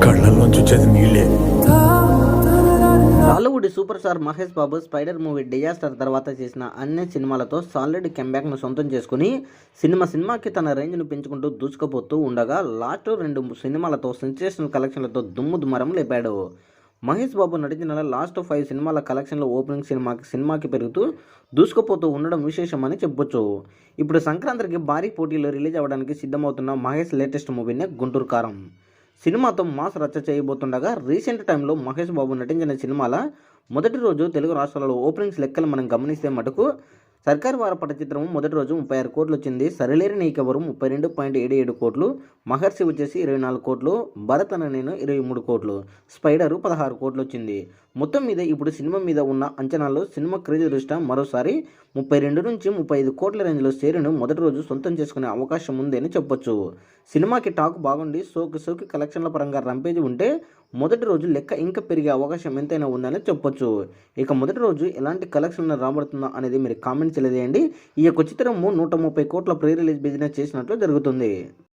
కళ్ళల్లోంచి వచ్చేది నీళ్ళే. Tollywood super star Mahesh Babu spider movie disaster తర్వాత చేసిన అన్ని సినిమాలతో సాలిడ్ కంబ్యాక్ను సొంతం చేసుకుని సినిమాకి తన రేంజ్ను పెంచుకుంటూ దూసుకుపోతూ ఉండగా లాస్ట్ 2 సినిమాలతో సెన్సేషనల్ కలెక్షన్లతో దుమ్ము లేపాడు. మహేష్ బాబు నటించిన లాస్ట్ 5 సినిమాల కలెక్షన్లు ఓపెనింగ్ సినిమాకి పెరుగుతూ దూసుకుపోతూ ఉండడం విశేషమని చెప్పొచ్చు. ఇప్పుడు సంక్రాంతికి భారీ పోటీలో రిలీజ్ అవ్వడానికి సిద్ధమవుతున్న మహేష్ లేటెస్ట్ మూవీనే గుంటూరు కారం సినిమాతో మాస్ రచ్చ చేయబోతుండగా రీసెంట్ టైంలో మహేష్ బాబు నటించిన సినిమాల మొదటి రోజు తెలుగు రాష్ట్రాలలో ఓపెనింగ్స్ లెక్కలు మనం గమనిస్తే మటుకు సర్కారు వారపట చిత్రం మొదటి రోజు 36 కోట్లు వచ్చింది. సరిలేరు నీకెవరు 32.77 కోట్లు, మహర్షి వచ్చేసి 24 కోట్లు, భరత్ అనే నేను 23 కోట్లు, స్పైడరు 16 కోట్లు వచ్చింది. మొత్తం మీద ఇప్పుడు సినిమా మీద ఉన్న అంచనాల్లో సినిమా క్రేజ్ దృష్ట్యా మరోసారి 32 నుంచి 35 కోట్ల రేంజ్లో షేరును మొదటి రోజు సొంతం చేసుకునే అవకాశం ఉంది అని చెప్పొచ్చు. సినిమాకి టాక్ బాగుండి సోకి కలెక్షన్ల పరంగా రంపేజ్ ఉంటే మొదటి రోజు లెక్క ఇంకా పెరిగే అవకాశం ఎంతైనా ఉందని చెప్పొచ్చు. ఇక మొదటి రోజు ఎలాంటి కలెక్షన్లు రాబడుతుందా అనేది మీరు కామెంట్ తెలియజేయండి. ఈ యొక్క చిత్రము 130 కోట్ల ప్రీ రిలీజ్ బిజినెస్ చేసినట్లు జరుగుతుంది.